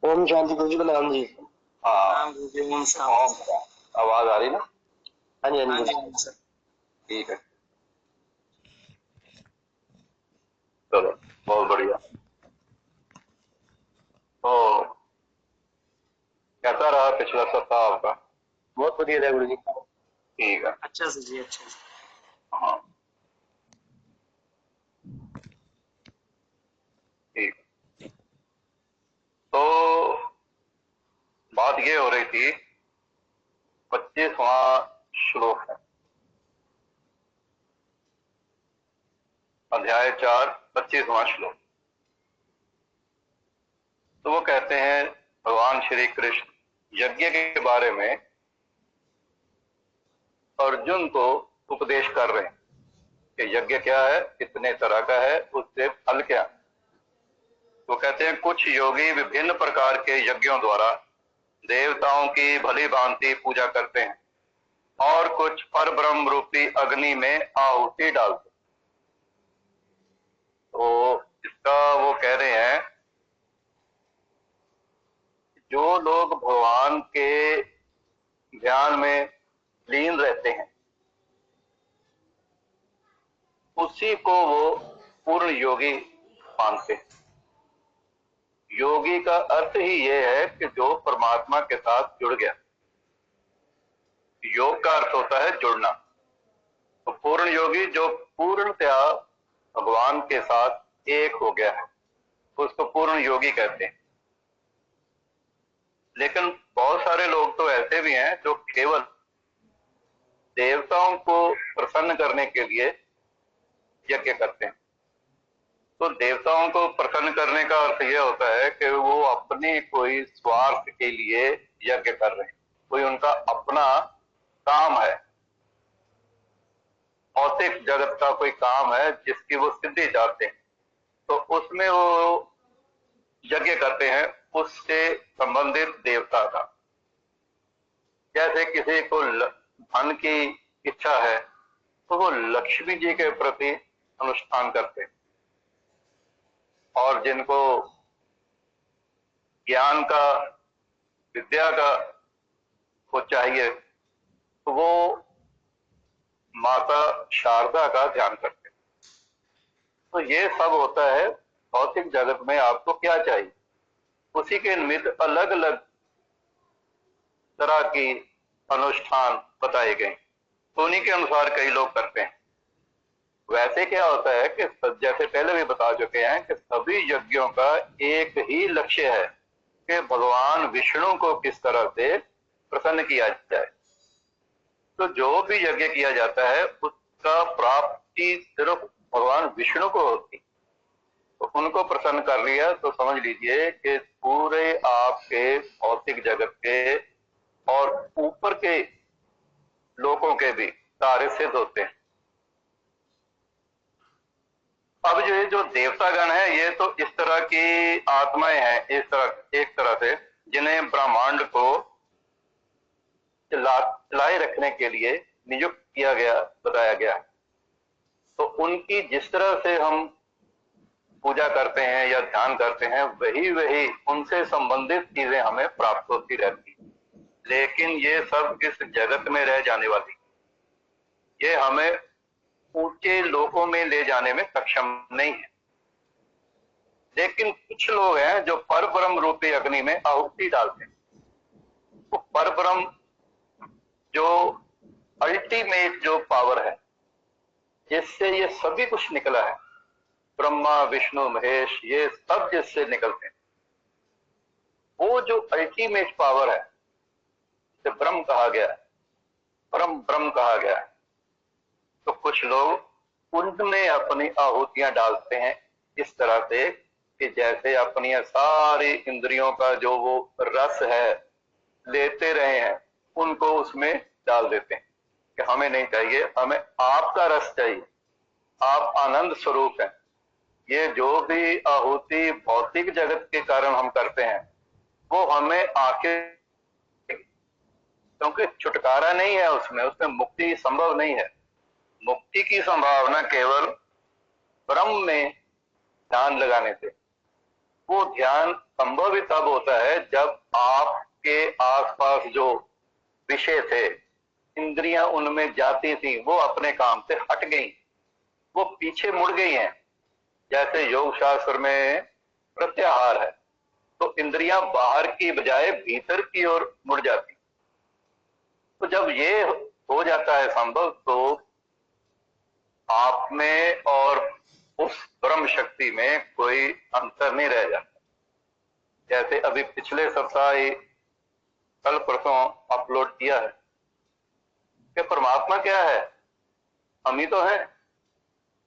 ओम शांति गुरु जी प्रणाम जी। हाँ, गुरु जी ओम ओम शांति। आवाज आ रही ना? हाँ जी हाँ हाँ जी जी सर। ठीक है, चलो बहुत बढ़िया। तो कैसा रहा पिछला सप्ताह आपका? बहुत बढ़िया था गुरु जी। ठीक है। अच्छा सर जी, अच्छा सर। हाँ ठीक। तो बात ये हो रही थी, 25वां श्लोक है, अध्याय 4, 25वां श्लोक। तो वो कहते हैं भगवान श्री कृष्ण यज्ञ के बारे में अर्जुन को उपदेश कर रहे हैं कि यज्ञ क्या है, कितने तरह का है, उससे फल क्या है। वो कहते हैं कुछ योगी विभिन्न प्रकार के यज्ञों द्वारा देवताओं की भली भांति पूजा करते हैं और कुछ पर ब्रह्म रूपी अग्नि में आहुति डालते हैं। तो इसका वो कह रहे हैं जो लोग भगवान के ध्यान में लीन रहते हैं उसी को वो पूर्ण योगी मानते हैं। योगी का अर्थ ही ये है कि जो परमात्मा के साथ जुड़ गया। योग का अर्थ होता है जुड़ना। तो पूर्ण योगी जो पूर्णतया भगवान के साथ एक हो गया है उसको पूर्ण योगी कहते हैं। लेकिन बहुत सारे लोग तो ऐसे भी हैं जो केवल देवताओं को प्रसन्न करने के लिए यज्ञ करते हैं। तो देवताओं को प्रसन्न करने का अर्थ यह होता है कि वो अपने कोई स्वार्थ के लिए यज्ञ कर रहे हैं, कोई उनका अपना काम है, भौतिक जगत का कोई काम है जिसकी वो सिद्धि चाहते हैं, तो उसमें वो यज्ञ करते हैं उससे संबंधित देवता का। जैसे किसी को धन की इच्छा है तो वो लक्ष्मी जी के प्रति अनुष्ठान करते हैं, और जिनको ज्ञान का, विद्या का को चाहिए तो वो माता शारदा का ध्यान करते हैं। तो ये सब होता है भौतिक जगत में आपको क्या चाहिए, उसी के निमित्त अलग अलग तरह की अनुष्ठान बताए गए, तो उन्हीं के अनुसार कई लोग करते हैं। वैसे क्या होता है कि जैसे पहले भी बता चुके हैं कि सभी यज्ञों का एक ही लक्ष्य है कि भगवान विष्णु को किस तरह से प्रसन्न किया जाए। तो जो भी यज्ञ किया जाता है उसका प्राप्ति सिर्फ भगवान विष्णु को होती, तो उनको प्रसन्न कर लिया तो समझ लीजिए कि पूरे आपके भौतिक जगत के और ऊपर के लोगों के भी कार्य सिद्ध होते हैं। अब जो देवतागण है ये तो इस तरह की आत्माएं हैं, इस तरह एक तरह से जिन्हें ब्रह्मांड को चलाए रखने के लिए नियुक्त किया गया, बताया गया। तो उनकी जिस तरह से हम पूजा करते हैं या ध्यान करते हैं वही वही उनसे संबंधित चीजें हमें प्राप्त होती रहती, लेकिन ये सब इस जगत में रह जाने वाली, ये हमें ऊंचे लोकों में ले जाने में सक्षम नहीं है। लेकिन कुछ लोग हैं जो पर ब्रह्म रूपी अग्नि में आहुति डालते हैं। वो पर ब्रह्म जो अल्टीमेट जो पावर है जिससे ये सभी कुछ निकला है, ब्रह्मा विष्णु महेश ये सब जिससे निकलते हैं, वो जो अल्टीमेट पावर है जिसे ब्रह्म कहा गया है, परम ब्रह्म कहा गया है, तो कुछ लोग उनमें अपनी आहुतियां डालते हैं इस तरह से कि जैसे अपनी सारी इंद्रियों का जो वो रस है लेते रहे हैं उनको उसमें डाल देते हैं कि हमें नहीं चाहिए, हमें आपका रस चाहिए, आप आनंद स्वरूप हैं। ये जो भी आहुति भौतिक जगत के कारण हम करते हैं वो हमें आके, क्योंकि छुटकारा नहीं है उसमें, उसमें मुक्ति संभव नहीं है। मुक्ति की संभावना केवल ब्रह्म में ध्यान लगाने से। वो ध्यान संभव ही तब होता है जब आपके आसपास जो विषय थे, इंद्रियां उनमें जाती थी, वो अपने काम से हट गई, वो पीछे मुड़ गई हैं। जैसे योग शास्त्र में प्रत्याहार है, तो इंद्रियां बाहर की बजाय भीतर की ओर मुड़ जाती। तो जब ये हो जाता है संभव, तो आप में और उस ब्रह्म शक्ति में कोई अंतर नहीं रह जाता। जैसे अभी पिछले सप्ताह ही कल परसों अपलोड किया है कि परमात्मा क्या है, हम ही तो हैं,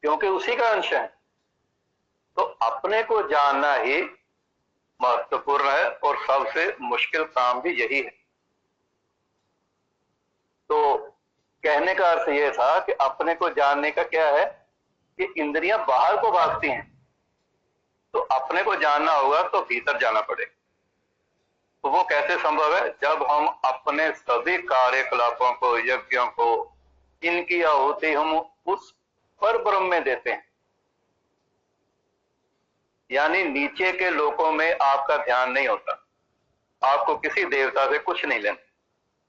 क्योंकि उसी का अंश है। तो अपने को जानना ही महत्वपूर्ण है और सबसे मुश्किल काम भी यही है। तो कहने का अर्थ यह था कि अपने को जानने का क्या है कि इंद्रियां बाहर को भागती हैं, तो अपने को जानना होगा तो भीतर जाना पड़ेगा। तो वो कैसे संभव है? जब हम अपने सभी कार्यकलापों को, यज्ञों को, इनकी आहुति हम उस पर ब्रह्म में देते हैं। यानी नीचे के लोकों में आपका ध्यान नहीं होता, आपको किसी देवता से कुछ नहीं लेना,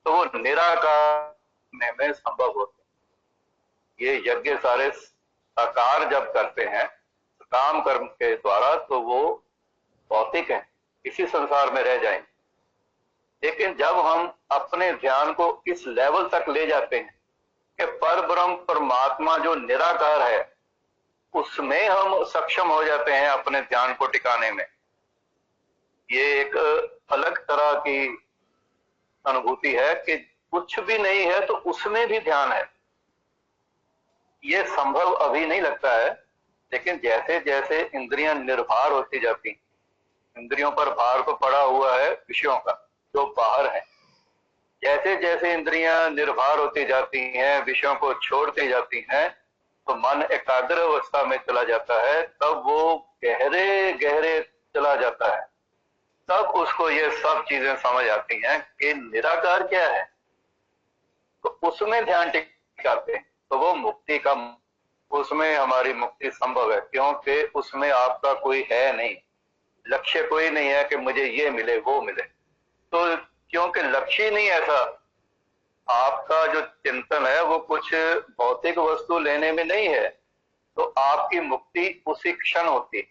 तो वो निराकार में संभव होता है। ये यज्ञ सारे साकार जब करते हैं काम कर्म के द्वारा, तो वो भौतिक है, इसी संसार में रह जाएंगे। लेकिन जब हम अपने ध्यान को इस लेवल तक ले जाते हैं कि पर ब्रह्म परमात्मा जो निराकार है, उसमें हम सक्षम हो जाते हैं अपने ध्यान को टिकाने में। ये एक अलग तरह की अनुभूति है कि कुछ भी नहीं है तो उसमें भी ध्यान है। ये संभव अभी नहीं लगता है, लेकिन जैसे जैसे इंद्रियां निर्भर होती जाती, इंद्रियों पर भार तो पड़ा हुआ है विषयों का जो बाहर है, जैसे जैसे इंद्रियां निर्भर होती जाती हैं, विषयों को छोड़ती जाती हैं, तो मन एकाग्र अवस्था में चला जाता है। तब वो गहरे गहरे चला जाता है, तब उसको ये सब चीजें समझ आती हैं कि निराकार क्या है, तो उसमें ध्यान टिकाते हैं, तो वो मुक्ति का, उसमें हमारी मुक्ति संभव है। क्योंकि उसमें आपका कोई है नहीं, लक्ष्य कोई नहीं है कि मुझे ये मिले वो मिले। तो क्योंकि लक्ष्य नहीं ऐसा, आपका जो चिंतन है वो कुछ भौतिक वस्तु लेने में नहीं है, तो आपकी मुक्ति उसी क्षण होती।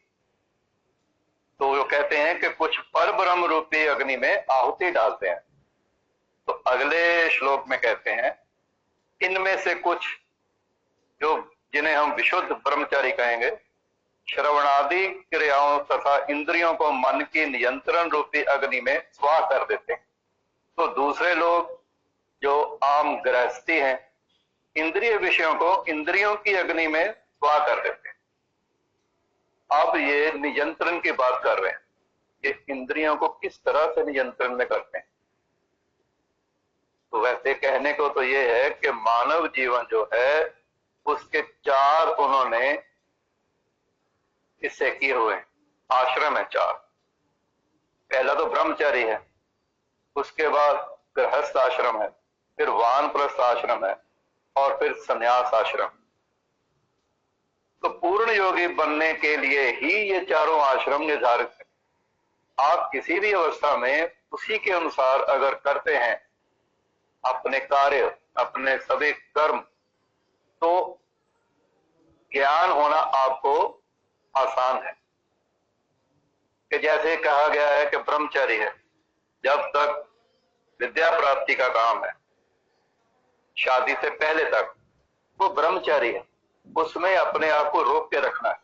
तो वो कहते हैं कि कुछ पर ब्रह्म रूपी अग्नि में आहुति डालते हैं। तो अगले श्लोक में कहते हैं, इनमें से कुछ जो जिन्हें हम विशुद्ध ब्रह्मचारी कहेंगे, श्रवणादि क्रियाओं तथा इंद्रियों को मन की नियंत्रण रूपी अग्नि में स्वाह कर देते हैं। तो दूसरे लोग जो आम गृहस्थी हैं, इंद्रिय विषयों को इंद्रियों की अग्नि में स्वाह कर देते हैं। अब ये नियंत्रण की बात कर रहे हैं कि इंद्रियों को किस तरह से नियंत्रण में करते हैं। तो वैसे कहने को तो ये है कि मानव जीवन जो है उसके चार उन्होंने इससे किए हुए हैं, आश्रम है चार। पहला तो ब्रह्मचारी है, उसके बाद गृहस्थ आश्रम है, फिर वानप्रस्थ आश्रम है, और फिर संन्यास आश्रम। तो पूर्ण योगी बनने के लिए ही ये चारों आश्रम निर्धारित है। आप किसी भी अवस्था में उसी के अनुसार अगर करते हैं अपने कार्य, अपने सभी कर्म, तो ज्ञान होना आपको आसान है। कि जैसे कहा गया है कि ब्रह्मचारी है, जब तक विद्या प्राप्ति का काम है, शादी से पहले तक वो ब्रह्मचारी है, उसमें अपने आप को रोक के रखना है,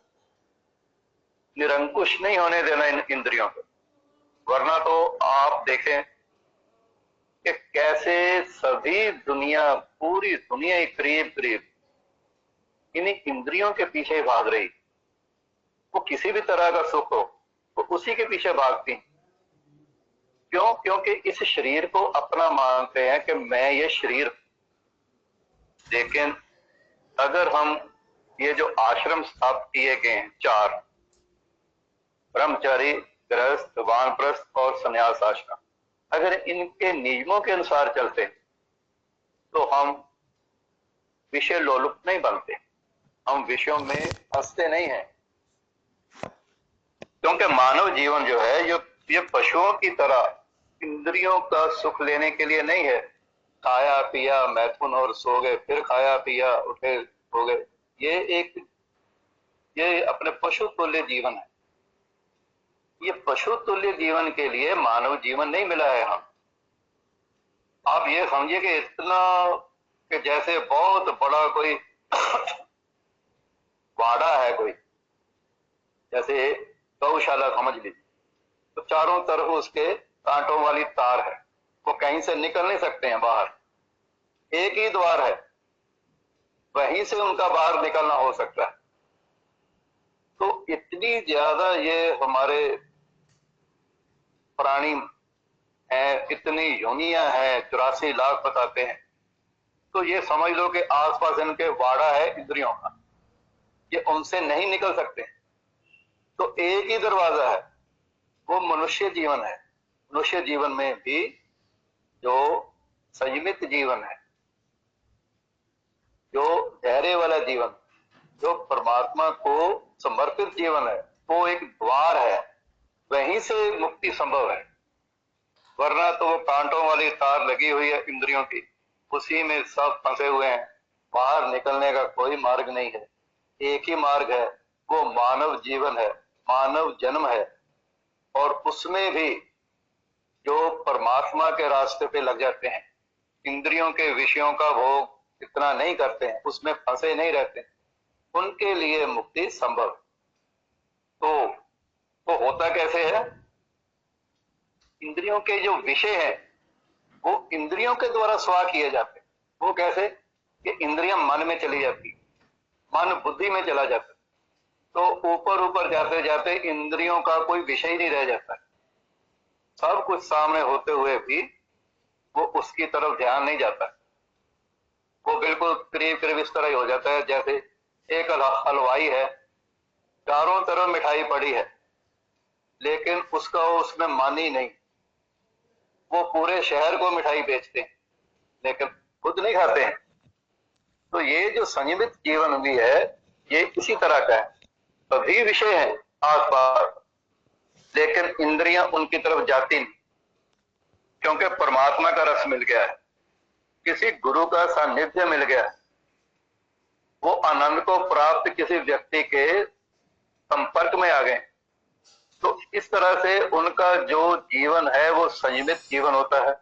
निरंकुश नहीं होने देना इन इंद्रियों को। वरना तो आप देखें कि कैसे सभी दुनिया, पूरी दुनिया ही करीब करीब इन्हीं इंद्रियों के पीछे भाग रही। वो किसी भी तरह का सुख हो तो उसी के पीछे भागती। क्यों? क्योंकि इस शरीर को अपना मानते हैं कि मैं ये शरीर। लेकिन अगर हम ये जो आश्रम स्थापित किए गए हैं चार, ब्रह्मचारी, गृहस्थ, वानप्रस्थ और संन्यास आश्रम, अगर इनके नियमों के अनुसार चलते तो हम विषय लोलुप नहीं बनते, हम विषयों में फंसते नहीं हैं। क्योंकि मानव जीवन जो है ये ये पशुओं की तरह इंद्रियों का सुख लेने के लिए नहीं है, खाया पिया मैथुन और सो गए, फिर खाया पिया उठे सो गए। ये अपने पशु तुल्य जीवन है। ये पशु तुल्य जीवन के लिए मानव जीवन नहीं मिला है। हम आप ये समझिए कि इतना कि जैसे बहुत बड़ा कोई वाड़ा है, कोई जैसे गौशाला समझ लीजिए, तो चारों तरफ उसके कांटों वाली तार है, वो कहीं से निकल नहीं सकते हैं बाहर, एक ही द्वार है, वहीं से उनका बाहर निकलना हो सकता है। तो इतनी ज्यादा ये हमारे प्राणी हैं, इतनी योनियां हैं, 84 लाख बताते हैं। तो ये समझ लो कि आसपास इनके वाड़ा है इंद्रियों का, ये उनसे नहीं निकल सकते। तो एक ही दरवाजा है, वो मनुष्य जीवन है। मनुष्य जीवन में भी जो संयमित जीवन है, जो धैर्य वाला जीवन, जो परमात्मा को समर्पित जीवन है, वो एक द्वार है, वहीं से मुक्ति संभव है। वरना तो वो कांटों वाली तार लगी हुई है इंद्रियों की, उसी में सब फंसे हुए हैं, बाहर निकलने का कोई मार्ग नहीं है। एक ही मार्ग है, वो मानव जीवन है, मानव जन्म है। और उसमें भी जो परमात्मा के रास्ते पे लग जाते हैं, इंद्रियों के विषयों का भोग इतना नहीं करते हैं, उसमें फंसे नहीं रहते, उनके लिए मुक्ति संभव। तो होता कैसे है? इंद्रियों के जो विषय है वो इंद्रियों के द्वारा स्वा किए जाते हैं। वो कैसे कि इंद्रियां मन में चली जाती, मन बुद्धि में चला जाता, तो ऊपर ऊपर जाते जाते इंद्रियों का कोई विषय ही नहीं रह जाता। सब कुछ सामने होते हुए भी वो उसकी तरफ ध्यान नहीं जाता। वो बिल्कुल करीब करीब इस तरह ही हो जाता है जैसे एक हलवाई है, चारों तरफ मिठाई पड़ी है, लेकिन उसका उसमें मन ही नहीं। वो पूरे शहर को मिठाई बेचते हैं, लेकिन खुद नहीं खाते हैं। तो ये जो संयमित जीवन भी है, ये इसी तरह का है। सभी विषय है आसपास, लेकिन इंद्रियां उनकी तरफ जाती नहीं, क्योंकि परमात्मा का रस मिल गया है, किसी गुरु का सानिध्य मिल गया है। वो आनंद को प्राप्त किसी व्यक्ति के संपर्क में आ गए। तो इस तरह से उनका जो जीवन है वो संयमित जीवन होता है।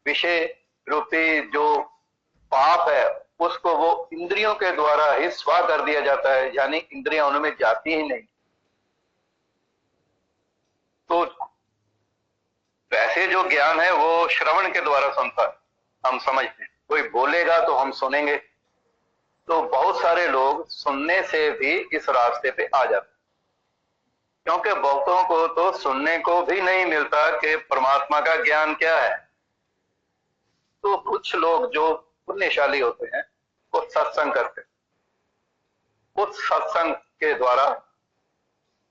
विषय रूपी जो पाप है उसको वो इंद्रियों के द्वारा ही स्वा कर दिया जाता है, यानी इंद्रियां उनमें जाती ही नहीं। तो वैसे जो ज्ञान है वो श्रवण के द्वारा सुनता है, हम समझते हैं। कोई बोलेगा तो हम सुनेंगे। तो बहुत सारे लोग सुनने से भी इस रास्ते पे आ जाते, क्योंकि बहुतों को तो सुनने को भी नहीं मिलता कि परमात्मा का ज्ञान क्या है। तो कुछ लोग जो पुण्यशाली होते हैं वो सत्संग करते हैं। उस सत्संग के द्वारा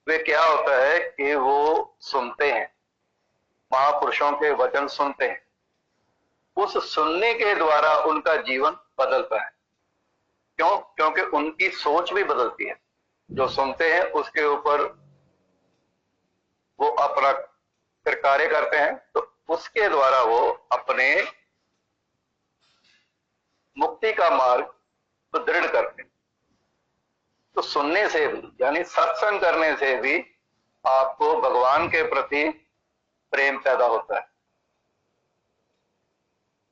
वे क्या होता है कि वो सुनते हैं, महापुरुषों के वचन सुनते हैं। उस सुनने के द्वारा उनका जीवन बदलता है। क्यों? क्योंकि उनकी सोच भी बदलती है। जो सुनते हैं उसके ऊपर वो अपना फिर कार्य करते हैं, तो उसके द्वारा वो अपने मुक्ति का मार्ग सुदृढ़ करते हैं। तो सुनने से भी, यानी सत्संग करने से भी आपको भगवान के प्रति प्रेम पैदा होता है।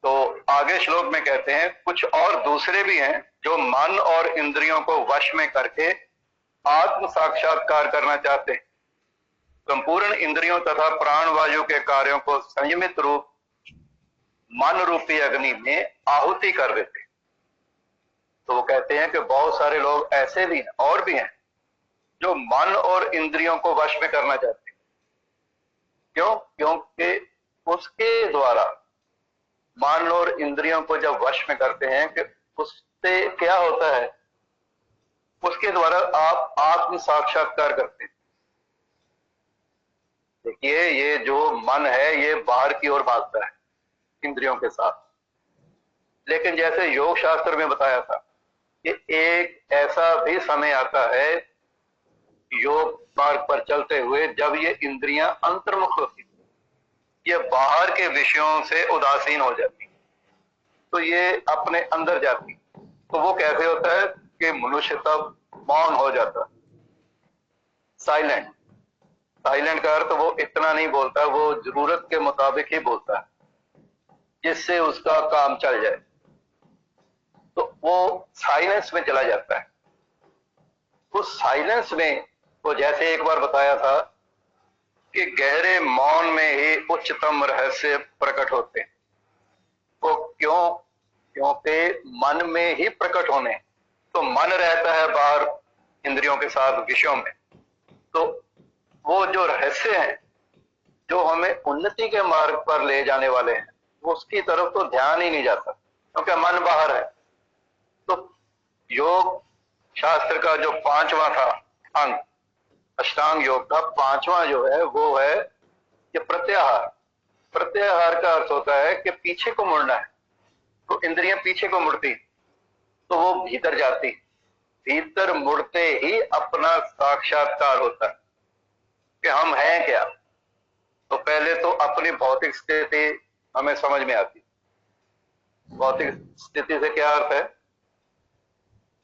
तो आगे श्लोक में कहते हैं कुछ और दूसरे भी हैं जो मन और इंद्रियों को वश में करके आत्म साक्षात्कार करना चाहते हैं, संपूर्ण इंद्रियों तथा प्राण वायु के कार्यों को संयमित रूप मन रूपी अग्नि में आहुति कर देते हैं। तो वो कहते हैं कि बहुत सारे लोग ऐसे भी हैं और भी हैं जो मन और इंद्रियों को वश में करना चाहते हैं। क्यों? क्योंकि उसके द्वारा मन और इंद्रियों को जब वश में करते हैं कि उससे क्या होता है, उसके द्वारा आप आत्म साक्षात्कार करते हैं। देखिए, ये जो मन है ये बाहर की ओर भागता है इंद्रियों के साथ, लेकिन जैसे योग शास्त्र में बताया था कि एक ऐसा भी समय आता है योग मार्ग पर चलते हुए जब ये इंद्रियां अंतर्मुख होती, ये बाहर के विषयों से उदासीन हो जाती, तो ये अपने अंदर जाती, तो वो कैसे होता है कि मनुष्य तब मौन हो जाता, साइलेंट। साइलेंट का अर्थ वो इतना नहीं बोलता, वो जरूरत के मुताबिक ही बोलता है जिससे उसका काम चल जाए, तो वो साइलेंस में चला जाता है। उस साइलेंस में वो जैसे एक बार बताया था कि गहरे मौन में ही उच्चतम रहस्य प्रकट होते हैं। वो क्यों? क्योंकि मन में ही प्रकट होने, तो मन रहता है बाहर इंद्रियों के साथ विषयों में, तो वो जो रहस्य हैं जो हमें उन्नति के मार्ग पर ले जाने वाले हैं, उसकी तरफ तो ध्यान ही नहीं जाता क्योंकि मन बाहर है। तो योग शास्त्र का जो 5वां था अंग, अष्टांग योग का 5वां जो है वो है कि प्रत्याहार। प्रत्याहार का अर्थ होता है कि पीछे को मुड़ना है, तो इंद्रियां पीछे को मुड़ती तो वो भीतर जाती, भीतर मुड़ते ही अपना साक्षात्कार होता है कि हम हैं क्या। तो पहले तो अपनी भौतिक स्थिति हमें समझ में आती। भौतिक स्थिति से क्या अर्थ है?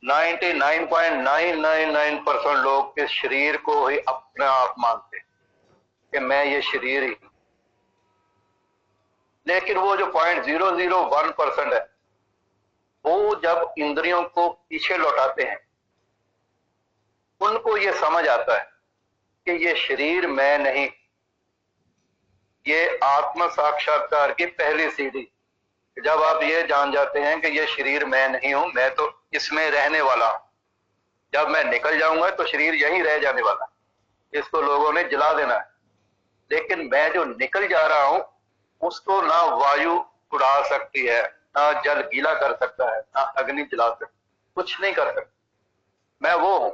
99.999% लोग इस शरीर को ही अपना आप मानते हैं कि मैं ये शरीर ही, लेकिन वो जो 0.001% है, वो जब इंद्रियों को पीछे लौटाते हैं उनको ये समझ आता है कि ये शरीर मैं नहीं। ये आत्म साक्षात्कार की पहली सीढ़ी, जब आप ये जान जाते हैं कि ये शरीर मैं नहीं हूं, मैं तो इसमें रहने वाला हूं, जब मैं निकल जाऊंगा तो शरीर यहीं रह जाने वाला, इसको लोगों ने जला देना है, लेकिन मैं जो निकल जा रहा हूं उसको ना वायु उड़ा सकती है, ना जल गीला कर सकता है, ना अग्नि जला सकता, कुछ नहीं कर सकता, मैं वो हूं।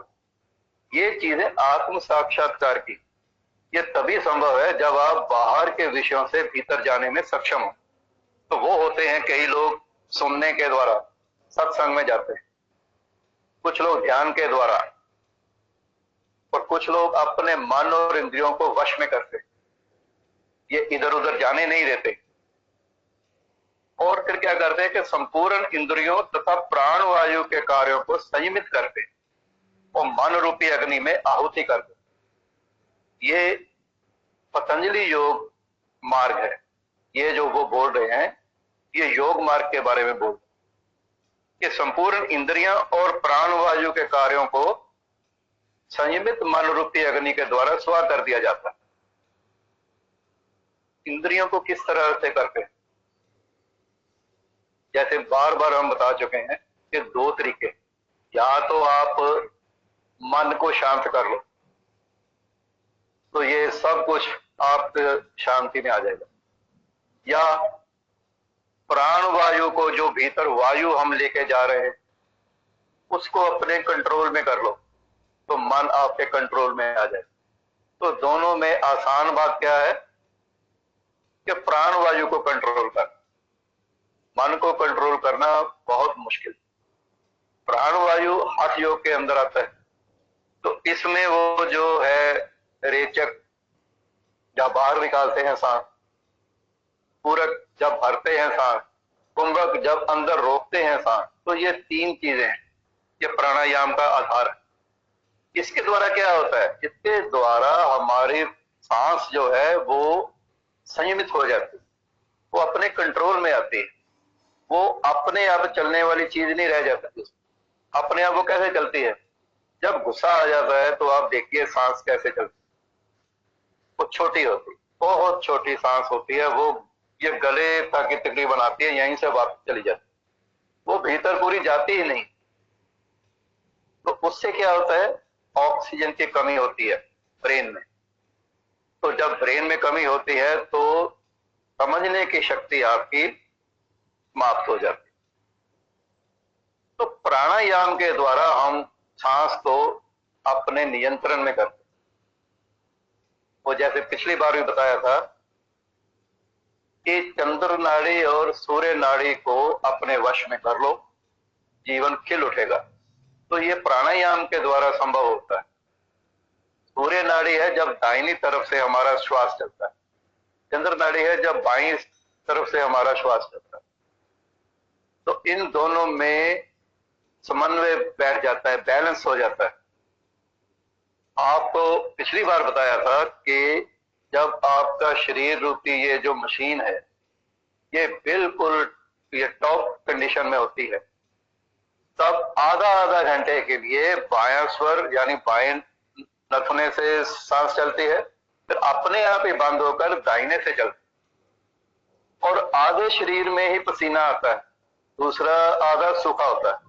ये चीजें आत्म साक्षात्कार की ये तभी संभव है जब आप बाहर के विषयों से भीतर जाने में सक्षम हो। तो वो होते हैं कई लोग सुनने के द्वारा सत्संग में जाते हैं, कुछ लोग ध्यान के द्वारा, और कुछ लोग अपने मन और इंद्रियों को वश में करते, ये इधर उधर जाने नहीं देते। और फिर क्या करते हैं कि संपूर्ण इंद्रियों तथा प्राण वायु के कार्यों को संयमित करते और मन रूपी अग्नि में आहुति करते। ये पतंजलि योग मार्ग है। ये जो वो बोल रहे हैं ये योग मार्ग के बारे में बोल, कि संपूर्ण इंद्रियां और प्राण वायु के कार्यों को संयमित मन रूपी अग्नि के द्वारा स्वा कर दिया जाता है। इंद्रियों को किस तरह से करते हैं? जैसे बार बार हम बता चुके हैं कि 2 तरीके, या तो आप मन को शांत कर लो तो ये सब कुछ आप शांति में आ जाएगा, या प्राण वायु को जो भीतर वायु हम लेके जा रहे हैं उसको अपने कंट्रोल में कर लो तो मन आपके कंट्रोल में आ जाए। तो दोनों में आसान बात क्या है कि प्राण वायु को कंट्रोल कर, मन को कंट्रोल करना बहुत मुश्किल। प्राण वायु हठ योग के अंदर आता है, तो इसमें वो जो है रेचक जब बाहर निकालते हैं सांस, पूरक जब भरते हैं सांस, कुंभक जब अंदर रोकते हैं सांस, तो ये 3 चीजें हैं, ये प्राणायाम का आधार है। इसके द्वारा क्या होता है? इसके द्वारा हमारी सांस जो है वो संयमित हो जाती है, वो अपने कंट्रोल में आती है, वो अपने आप चलने वाली चीज नहीं रह जाती। अपने आप वो कैसे चलती है? जब गुस्सा आ जाता है तो आप देखिए सांस कैसे चलती है, वो छोटी होती, बहुत छोटी सांस होती है, वो ये गले तक की तकलीफ आती है, यहीं से वापस चली जाती, वो भीतर पूरी जाती ही नहीं। तो उससे क्या होता है? ऑक्सीजन की कमी होती है ब्रेन में। तो जब ब्रेन में कमी होती है तो समझने की शक्ति आपकी समाप्त हो जाती है। तो प्राणायाम के द्वारा हम सांस को अपने नियंत्रण में करते। वो जैसे पिछली बार भी बताया था कि चंद्र नाड़ी और सूर्य नाड़ी को अपने वश में कर लो, जीवन खिल उठेगा। तो ये प्राणायाम के द्वारा संभव होता है। सूर्य नाड़ी है जब दाहिनी तरफ से हमारा श्वास चलता है, चंद्र नाड़ी है जब बाईं तरफ से हमारा श्वास चलता है। तो इन दोनों में समन्वय बैठ जाता है, बैलेंस हो जाता है। आपको पिछली बार बताया था कि जब आपका शरीर रूपी ये जो मशीन है ये बिल्कुल ये टॉप कंडीशन में होती है, तब आधा आधा घंटे के लिए बायां स्वर यानी बाएं नथुने से सांस चलती है, फिर अपने आप ही बंद होकर दाहिने से चलती है और आधे शरीर में ही पसीना आता है, दूसरा आधा सूखा होता है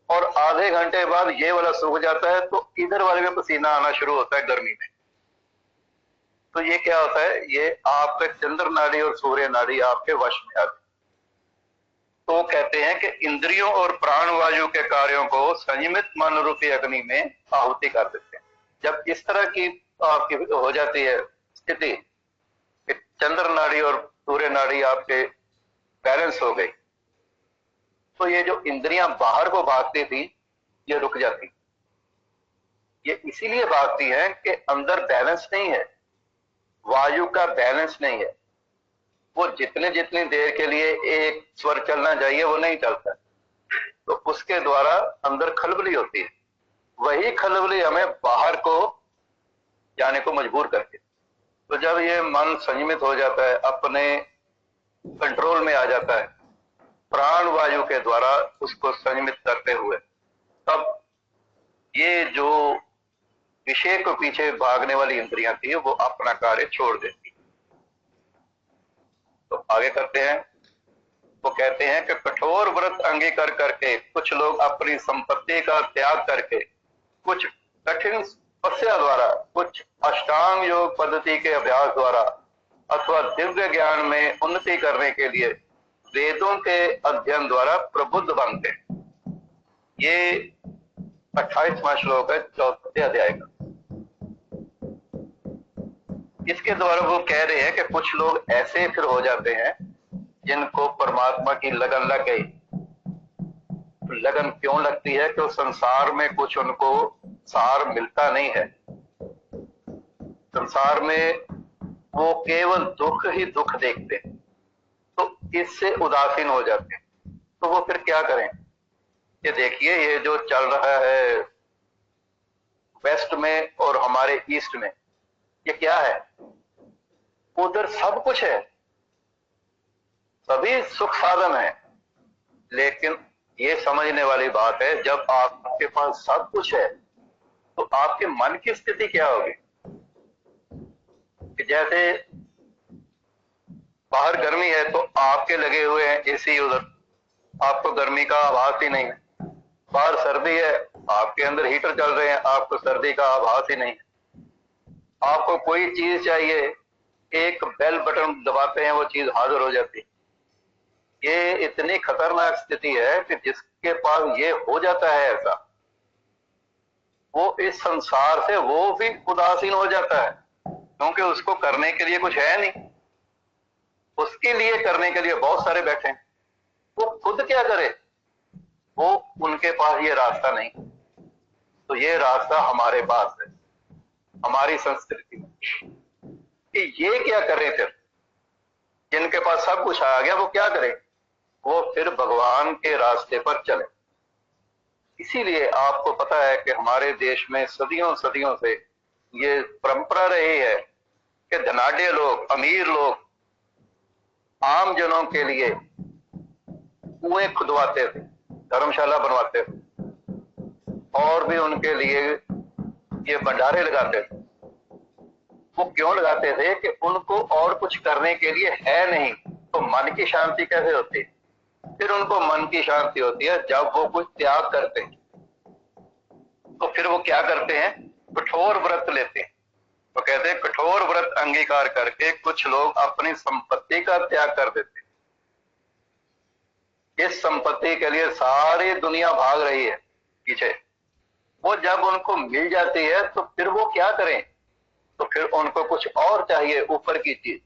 और आधे घंटे बाद ये वाला सूख जाता है तो इधर वाले में पसीना आना शुरू होता है गर्मी में। तो ये क्या होता है, ये आपके चंद्र नाड़ी और सूर्य नाड़ी आपके वश में आती। तो कहते हैं कि इंद्रियों और प्राण वायु के कार्यों को संयमित मन रूपी अग्नि में आहुति कर देते हैं। जब इस तरह की आपकी हो जाती है स्थिति कि चंद्र नाड़ी और सूर्य नाड़ी आपके बैलेंस हो गई, तो ये जो इंद्रियां बाहर को भागती थी ये रुक जाती। ये इसीलिए भागती है कि अंदर बैलेंस नहीं है, वायु का बैलेंस नहीं है। वो जितने जितनी देर के लिए एक स्वर चलना चाहिए वो नहीं चलता, तो उसके द्वारा अंदर खलबली होती है। वही खलबली हमें बाहर को जाने को मजबूर करती है। तो जब ये मन संयमित हो जाता है, अपने कंट्रोल में आ जाता है प्राण वायु के द्वारा उसको संयमित करते हुए, तब ये जो विषय को पीछे भागने वाली इंद्रियां थी वो अपना कार्य छोड़ देती। तो आगे करते हैं, वो कहते हैं कि कठोर व्रत अंगीकार करके कुछ लोग अपनी संपत्ति का त्याग करके, कुछ कठिन तपस्या द्वारा, कुछ अष्टांग योग पद्धति के अभ्यास द्वारा अथवा दिव्य ज्ञान में उन्नति करने के लिए वेदों के अध्ययन द्वारा प्रबुद्ध बनते हैं। ये 28वां श्लोक है 4थे अध्याय का। इसके द्वारा वो कह रहे हैं कि कुछ लोग ऐसे फिर हो जाते हैं जिनको परमात्मा की लगन लग गई। लगन क्यों लगती है? कि संसार में कुछ उनको सार मिलता नहीं है, संसार में वो केवल दुख ही दुख देखते हैं, तो इससे उदासीन हो जाते हैं। तो वो फिर क्या करें? ये देखिए, ये जो चल रहा है वेस्ट में और हमारे ईस्ट में, ये क्या है? उधर सब कुछ है, सभी सुख साधन है, लेकिन ये समझने वाली बात है जब आपके पास सब कुछ है तो आपके मन की स्थिति क्या होगी? कि जैसे बाहर गर्मी है तो आपके लगे हुए हैं एसी, उधर आपको गर्मी का आभास ही नहीं है। बाहर सर्दी है, आपके अंदर हीटर चल रहे हैं, आपको सर्दी का आभास ही नहीं है। आपको कोई चीज चाहिए, एक बेल बटन दबाते हैं वो चीज हाजिर हो जाती है। ये इतनी खतरनाक स्थिति है कि जिसके पास ये हो जाता है ऐसा, वो इस संसार से वो भी उदासीन हो जाता है, क्योंकि उसको करने के लिए कुछ है नहीं, उसके लिए करने के लिए बहुत सारे बैठे हैं। वो खुद क्या करे? वो उनके पास ये रास्ता नहीं। तो ये रास्ता हमारे पास है, हमारी संस्कृति में। कि ये क्या करें फिर? जिनके पास सब कुछ आ गया वो क्या करें? वो फिर भगवान के रास्ते पर चले। इसीलिए आपको पता है कि हमारे देश में सदियों सदियों से ये परंपरा रही है कि धनाढ्य लोग, अमीर लोग आम जनों के लिए कुएं खुदवाते थे, धर्मशाला बनवाते थे, और भी उनके लिए ये भंडारे लगाते थे। वो क्यों लगाते थे? कि उनको और कुछ करने के लिए है नहीं, तो मन की शांति कैसे होती है? फिर उनको मन की शांति होती है जब वो कुछ त्याग करते हैं। तो फिर वो क्या करते हैं? कठोर व्रत लेते हैं। तो कहते हैं कठोर व्रत अंगीकार करके कुछ लोग अपनी संपत्ति का त्याग कर देते हैं। इस संपत्ति के लिए सारी दुनिया भाग रही है पीछे, वो जब उनको मिल जाती है तो फिर वो क्या करें? तो फिर उनको कुछ और चाहिए, ऊपर की चीज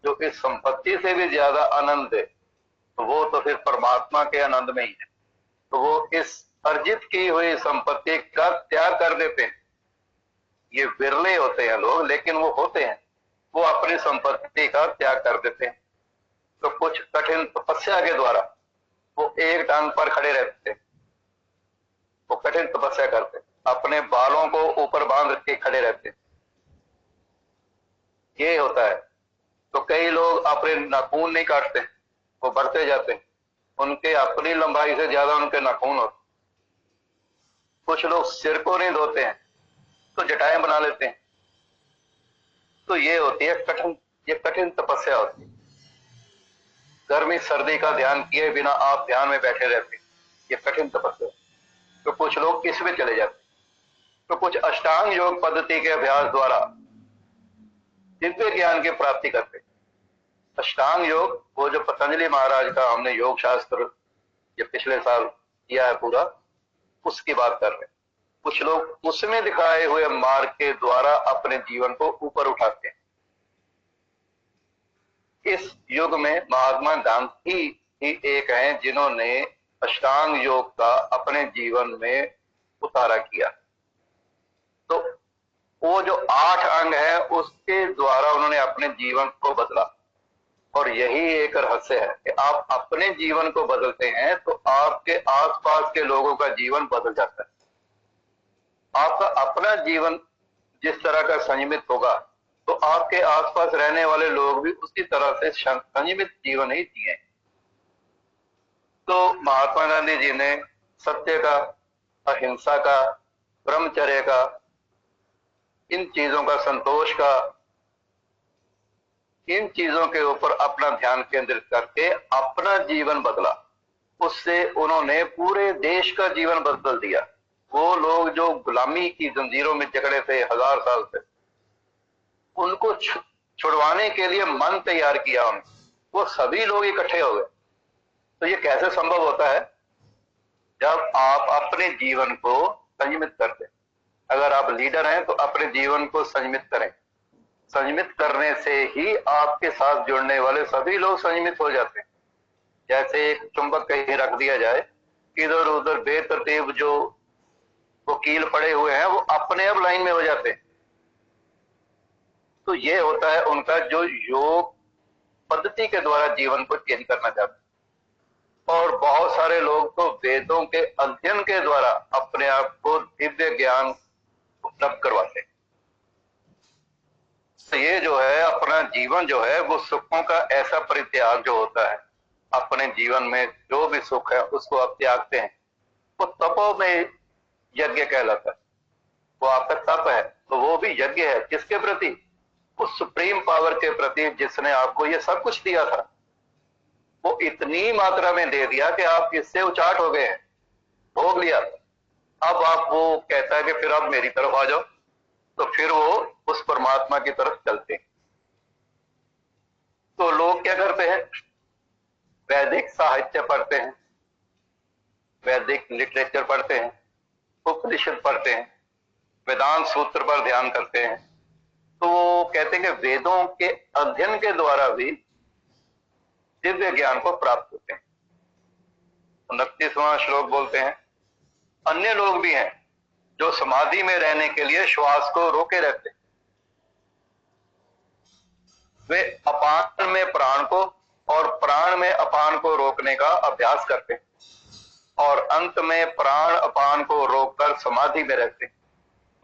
जो इस संपत्ति से भी ज्यादा आनंद है। तो वो तो फिर परमात्मा के आनंद में ही है। तो वो इस अर्जित की हुई संपत्ति का त्याग कर देते हैं ये विरले होते हैं लोग, लेकिन वो होते हैं, वो अपनी संपत्ति का त्याग कर देते हैं। तो कुछ कठिन तपस्या के द्वारा वो एक टांग पर खड़े रहते हैं, वो कठिन तपस्या करते, अपने बालों को ऊपर बांध के खड़े रहते, ये होता है। तो कई लोग अपने नाखून नहीं काटते, वो बढ़ते जाते हैं, उनके अपनी लंबाई से ज्यादा उनके नाखून होते। कुछ लोग सिर को नहीं धोते हैं तो जटाएं बना लेते हैं। तो ये होती है कठिन, ये कठिन तपस्या होती है। गर्मी सर्दी का ध्यान किए बिना आप ध्यान में बैठे रहते हैं, ये कठिन तपस्या। तो कुछ लोग इसमें चले जाते, तो कुछ अष्टांग योग पद्धति के अभ्यास द्वारा दिव्य ज्ञान की प्राप्ति करते। अष्टांग योग, वो जो पतंजलि महाराज का हमने योग शास्त्र ये पिछले साल किया है पूरा, उसकी बात कर रहे हैं। कुछ लोग उसमें दिखाए हुए मार्ग के द्वारा अपने जीवन को ऊपर उठाते हैं। इस युग में महात्मा गांधी ही एक हैं जिन्होंने अष्टांग योग का अपने जीवन में उतारा किया। तो वो जो 8 अंग है उसके द्वारा उन्होंने अपने जीवन को बदला। और यही एक रहस्य है कि आप अपने जीवन को बदलते हैं तो आपके आसपास के लोगों का जीवन बदल जाता है। आपका अपना जीवन जिस तरह का संयमित होगा तो आपके आसपास रहने वाले लोग भी उसी तरह से संयमित जीवन ही जिए। तो महात्मा गांधी जी ने सत्य का, अहिंसा का, ब्रह्मचर्य का, इन चीजों का, संतोष का, इन चीजों के ऊपर अपना ध्यान केंद्रित करके अपना जीवन बदला। उससे उन्होंने पूरे देश का जीवन बदल दिया। वो लोग जो गुलामी की जंजीरों में जकड़े थे 1000 साल से, उनको छुड़वाने के लिए मन तैयार किया उन्होंने, वो सभी लोग इकट्ठे हो गए। तो ये कैसे संभव होता है? जब आप अपने जीवन को संयमित करते। अगर आप लीडर हैं तो अपने जीवन को संयमित करें। संयमित करने से ही आपके साथ जुड़ने वाले सभी लोग संयमित हो जाते हैं। जैसे एक चुंबक कहीं रख दिया जाए, इधर उधर बेतरतीब जो वकील पड़े हुए हैं वो अपने आप लाइन में हो जाते हैं। तो ये होता है उनका जो योग पद्धति के द्वारा जीवन को चेंज करना चाहते हैं। और बहुत सारे लोग तो वेदों के अध्ययन के द्वारा अपने आप को दिव्य ज्ञान उपलब्ध करवाते हैं। तो ये जो है अपना जीवन जो है वो सुखों का ऐसा परित्याग जो होता है, अपने जीवन में जो भी सुख है उसको आप त्यागते हैं, वो तपो में यज्ञ कहलाता है। वो आपका तप है, तो वो भी यज्ञ है। किसके प्रति? उस सुप्रीम पावर के प्रति जिसने आपको ये सब कुछ दिया था। वो इतनी मात्रा में दे दिया कि आप इससे उचाट हो गए हैं, भोग लिया। अब आप, वो कहता है कि फिर आप मेरी तरफ आ जाओ, तो फिर वो उस परमात्मा की तरफ चलते हैं। तो लोग क्या करते हैं? वैदिक साहित्य पढ़ते हैं, वैदिक लिटरेचर पढ़ते हैं, उपनिषद पढ़ते हैं, वेदांत सूत्र पर ध्यान करते हैं। तो वो कहते हैं कि वेदों के अध्ययन के द्वारा भी दिव्य ज्ञान को प्राप्त होते हैं। 29वां श्लोक बोलते हैं, अन्य लोग भी हैं जो समाधि में रहने के लिए श्वास को रोके रहते हैं। वे अपान में प्राण को और प्राण में अपान को रोकने का अभ्यास करते हैं और अंत में प्राण अपान को रोककर समाधि में रहते हैं।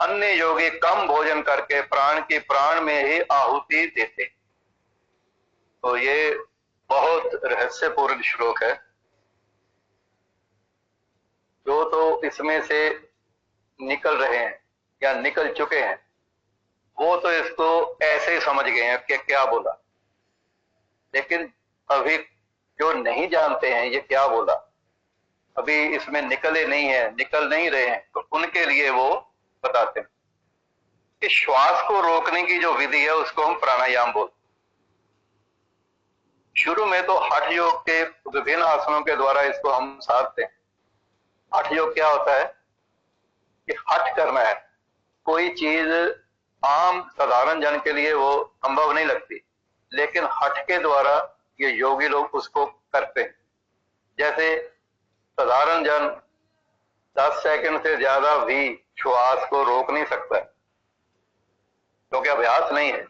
अन्य योगी कम भोजन करके प्राण की प्राण में ही आहुति देते हैं। तो ये बहुत रहस्यपूर्ण श्लोक है। जो तो इसमें से निकल रहे हैं या निकल चुके हैं वो तो इसको ऐसे ही समझ गए हैं कि क्या बोला, लेकिन अभी जो नहीं जानते हैं ये क्या बोला, अभी इसमें निकले नहीं है, निकल नहीं रहे हैं, तो उनके लिए वो बताते हैं कि श्वास को रोकने की जो विधि है उसको हम प्राणायाम बोलते हैं। शुरू में तो हठ योग के विभिन्न आसनों के द्वारा इसको हम साधते हैं। हठ योग क्या होता है कि हठ करना है। कोई चीज आम साधारण जन के लिए वो संभव नहीं लगती, लेकिन हठ के द्वारा ये योगी लोग उसको करते हैं। जैसे साधारण जन 10 सेकंड से ज्यादा भी श्वास को रोक नहीं सकता है, क्योंकि अभ्यास नहीं है।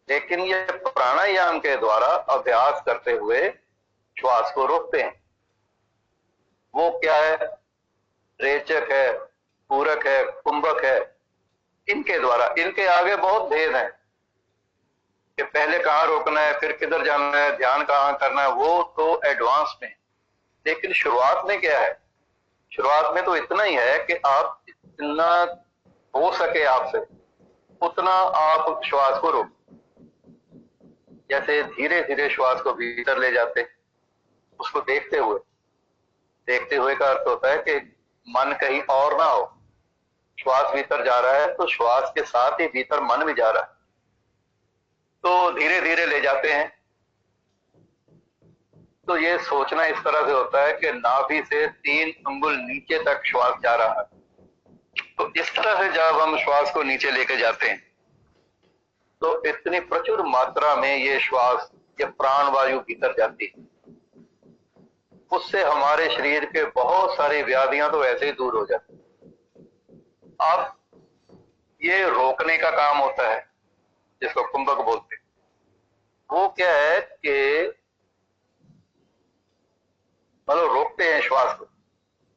लेकिन ये प्राणायाम के द्वारा अभ्यास करते हुए श्वास को रोकते हैं। वो क्या है? रेचक है, पूरक है, कुंभक है। इनके द्वारा, इनके आगे बहुत भेद है कि पहले कहाँ रोकना है, फिर किधर जाना है, ध्यान कहाँ करना है, वो तो एडवांस में। लेकिन शुरुआत में क्या है? शुरुआत में तो इतना ही है कि आप जितना हो सके आपसे उतना आप श्वास को रोक, जैसे धीरे धीरे श्वास को भीतर ले जाते, उसको देखते हुए। देखते हुए का अर्थ होता है कि मन कहीं और ना हो। श्वास भीतर जा रहा है तो श्वास के साथ ही भीतर मन भी जा रहा है, तो धीरे धीरे ले जाते हैं। तो ये सोचना इस तरह से होता है कि नाभि से 3 अंगुल नीचे तक श्वास जा रहा है। तो इस तरह से जब हम श्वास को नीचे लेके जाते हैं तो इतनी प्रचुर मात्रा में ये श्वास, ये प्राण वायु भीतर जाती है। उससे हमारे शरीर के बहुत सारी व्याधियां तो ऐसे ही दूर हो जाती हैं। अब ये रोकने का काम होता है, जिसको कुंभक बोलते हैं। वो क्या है कि मतलब रोकते हैं श्वास को,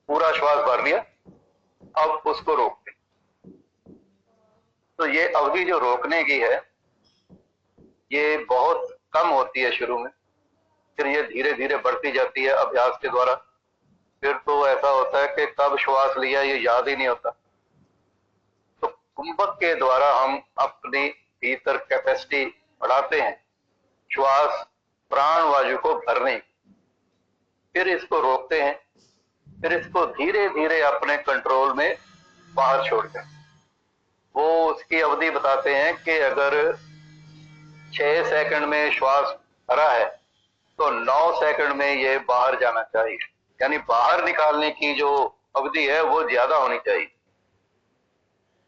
पूरा श्वास भर लिया, अब उसको रोकते हैं। तो ये अवधि जो रोकने की है ये बहुत कम होती है शुरू में, फिर ये धीरे धीरे बढ़ती जाती है अभ्यास के द्वारा। फिर तो ऐसा होता है कि कब श्वास लिया ये याद ही नहीं होता। तो कुंभक के द्वारा हम अपनी भीतर कैपेसिटी बढ़ाते हैं श्वास प्राण वायु को भरने, फिर इसको रोकते हैं, फिर इसको धीरे धीरे अपने कंट्रोल में बाहर छोड़ते हैं। वो उसकी अवधि बताते हैं कि अगर 6 सेकंड में श्वास भरा है तो 9 सेकंड में ये बाहर जाना चाहिए, यानी बाहर निकालने की जो अवधि है वो ज्यादा होनी चाहिए।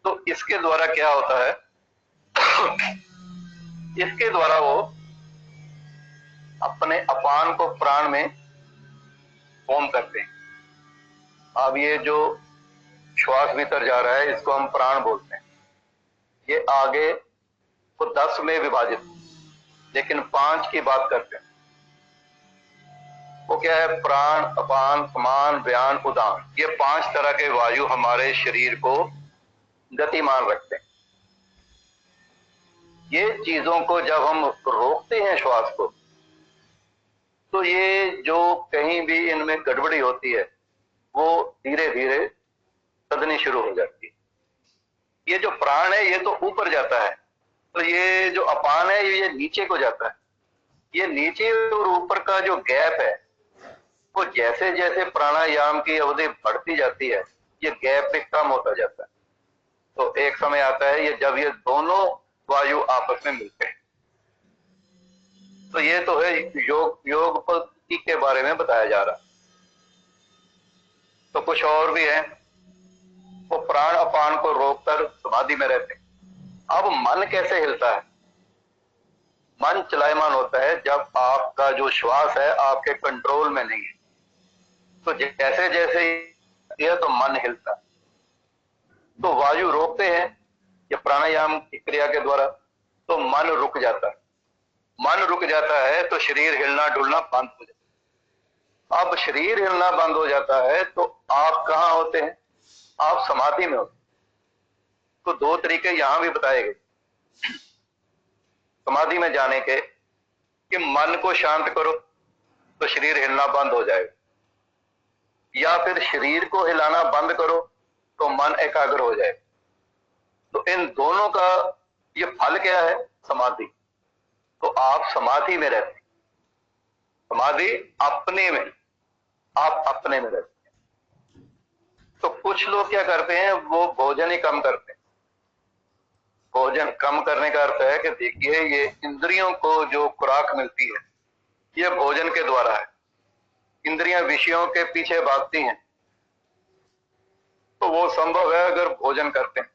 तो इसके द्वारा क्या होता है इसके द्वारा वो अपने अपान को प्राण में होम करते हैं। अब ये जो श्वास भीतर जा रहा है इसको हम प्राण बोलते हैं। ये आगे को 10 में विभाजित, लेकिन 5 की बात करते हैं। वो क्या है? प्राण, अपान, समान, व्यान, उदान। ये 5 तरह के वायु हमारे शरीर को गतिमान रखते हैं। ये चीजों को जब हम रोकते हैं श्वास को, तो ये जो कहीं भी इनमें गड़बड़ी होती है वो धीरे धीरे सदनी शुरू हो जाती है। ये जो प्राण है ये तो ऊपर जाता है, तो ये जो अपान है ये नीचे को जाता है। ये नीचे और ऊपर का जो गैप है वो जैसे जैसे प्राणायाम की अवधि बढ़ती जाती है ये गैप भी कम होता जाता है। तो एक समय आता है ये जब ये दोनों वायु आपस में मिलते हैं। तो ये तो है योग पद्धति के बारे में बताया जा रहा। तो कुछ और भी है। वो प्राण अपान को रोककर समाधि में रहते हैं। अब मन कैसे हिलता है? मन चलायमान होता है जब आपका जो श्वास है आपके कंट्रोल में नहीं है। तो जैसे जैसे यह तो मन हिलता है। तो वायु रोकते हैं ये प्राणायाम की क्रिया के द्वारा, तो मन रुक जाता है। मन रुक जाता है तो शरीर हिलना डुलना बंद हो जाता है। अब शरीर हिलना बंद हो जाता है तो आप कहाँ होते हैं? आप समाधि में होते हैं। तो 2 तरीके यहां भी बताए गए समाधि में जाने के, कि मन को शांत करो तो शरीर हिलना बंद हो जाएगा, या फिर शरीर को हिलाना बंद करो तो मन एकाग्र हो जाएगा। तो इन दोनों का ये फल क्या है? समाधि। तो आप समाधि में रहते हैं। समाधि अपने में, आप अपने में रहते हैं। तो कुछ लोग क्या करते हैं, वो भोजन ही कम करते हैं। भोजन कम करने का अर्थ है कि देखिए ये इंद्रियों को जो खुराक मिलती है ये भोजन के द्वारा है। इंद्रियां विषयों के पीछे भागती हैं, तो वो संभव है अगर भोजन करते हैं।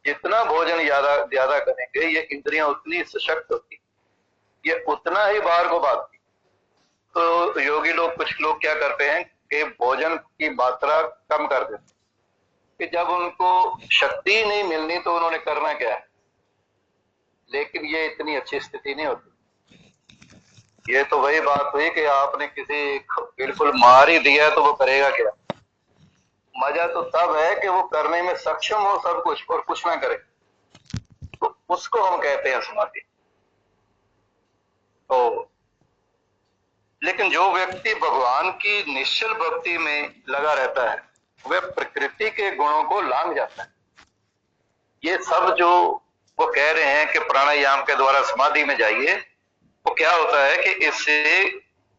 जितना भोजन ज्यादा करेंगे ये इंद्रियां उतनी सशक्त होती, ये उतना ही बाहर को भागती। तो योगी लोग, कुछ लोग क्या करते हैं कि भोजन की मात्रा कम कर देते हैं। कि जब उनको शक्ति नहीं मिलनी तो उन्होंने करना क्या है। लेकिन ये इतनी अच्छी स्थिति नहीं होती। ये तो वही बात हुई कि आपने किसी बिल्कुल मार ही दिया तो वो करेगा क्या। मजा तो तब है कि वो करने में सक्षम हो सब कुछ और कुछ ना करे, तो उसको हम कहते हैं समाधि। तो लेकिन जो व्यक्ति भगवान की निश्चल भक्ति में लगा रहता है वह प्रकृति के गुणों को लांघ जाता है। ये सब जो वो कह रहे हैं कि प्राणायाम के द्वारा समाधि में जाइए, वो क्या होता है कि इससे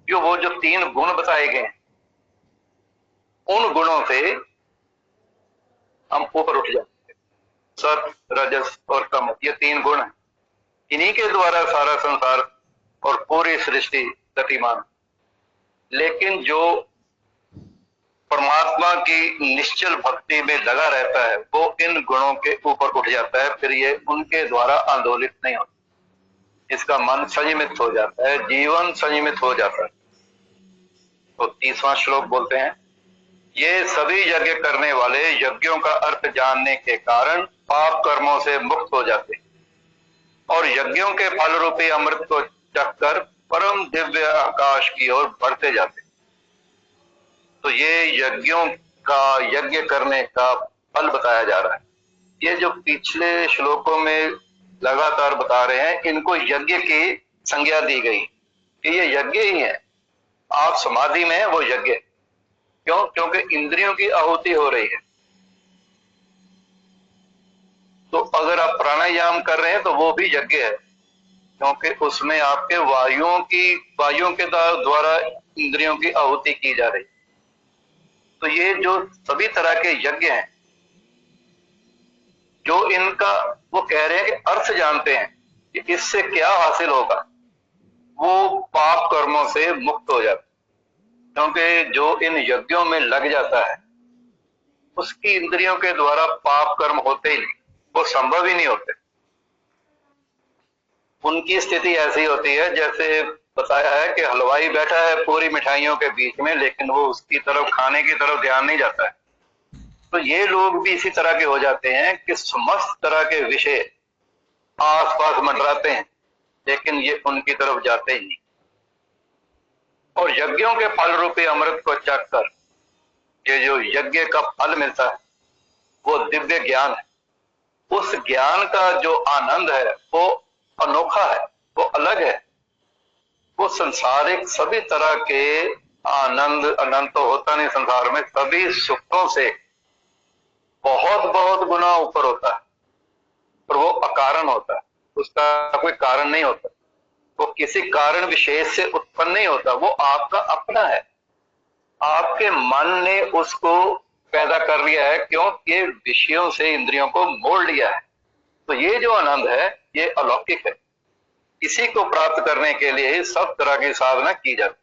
जो 3 गुण बताए गए हैं उन गुणों से हम ऊपर उठ जाते हैं। सत, रजस और तम, ये 3 गुण हैं। इन्हीं के द्वारा सारा संसार और पूरी सृष्टि गतिमान। लेकिन जो परमात्मा की निश्चल भक्ति में लगा रहता है वो इन गुणों के ऊपर उठ जाता है, फिर ये उनके द्वारा आंदोलित नहीं होता। इसका मन संयमित हो जाता है, जीवन संयमित हो जाता है। तो 30वां श्लोक बोलते हैं, ये सभी यज्ञ करने वाले यज्ञों का अर्थ जानने के कारण पाप कर्मों से मुक्त हो जाते हैं और यज्ञों के फल रूपी अमृत को चखकर परम दिव्य आकाश की ओर बढ़ते जाते हैं। तो ये यज्ञ करने का फल बताया जा रहा है। ये जो पिछले श्लोकों में लगातार बता रहे हैं, इनको यज्ञ की संज्ञा दी गई कि ये यज्ञ ही है। आप समाधि में है वो यज्ञ। क्यों? क्योंकि इंद्रियों की आहुति हो रही है। तो अगर आप प्राणायाम कर रहे हैं तो वो भी यज्ञ है, क्योंकि उसमें आपके वायुओं के द्वारा इंद्रियों की आहुति की जा रही है। तो ये जो सभी तरह के यज्ञ हैं, जो इनका वो कह रहे हैं कि अर्थ जानते हैं कि इससे क्या हासिल होगा, वो पाप कर्मों से मुक्त हो जाता है। क्योंकि जो इन यज्ञों में लग जाता है उसकी इंद्रियों के द्वारा पाप कर्म होते ही नहीं, वो संभव ही नहीं होते। उनकी स्थिति ऐसी होती है जैसे बताया है कि हलवाई बैठा है पूरी मिठाइयों के बीच में, लेकिन वो उसकी तरफ, खाने की तरफ ध्यान नहीं जाता है। तो ये लोग भी इसी तरह के हो जाते हैं कि समस्त तरह के विषय आसपास मंडराते हैं, लेकिन ये उनकी तरफ जाते ही नहीं। और यज्ञों के फल रूपी अमृत को चख कर ये जो यज्ञ का फल मिलता है वो दिव्य ज्ञान है। उस ज्ञान का जो आनंद है वो अनोखा है, वो अलग है। वो संसारिक सभी तरह के अनंत तो होता नहीं संसार में, सभी सुखों से बहुत बहुत गुना ऊपर होता है। और वो अकारण होता है, उसका कोई कारण नहीं होता, वो किसी कारण विशेष से उत्पन्न नहीं होता, वो आपका अपना है। आपके मन ने उसको पैदा कर लिया है, क्योंकि विषयों से इंद्रियों को मोड़ लिया है। तो ये जो आनंद है ये अलौकिक है। इसी को प्राप्त करने के लिए ही सब तरह की साधना की जाती।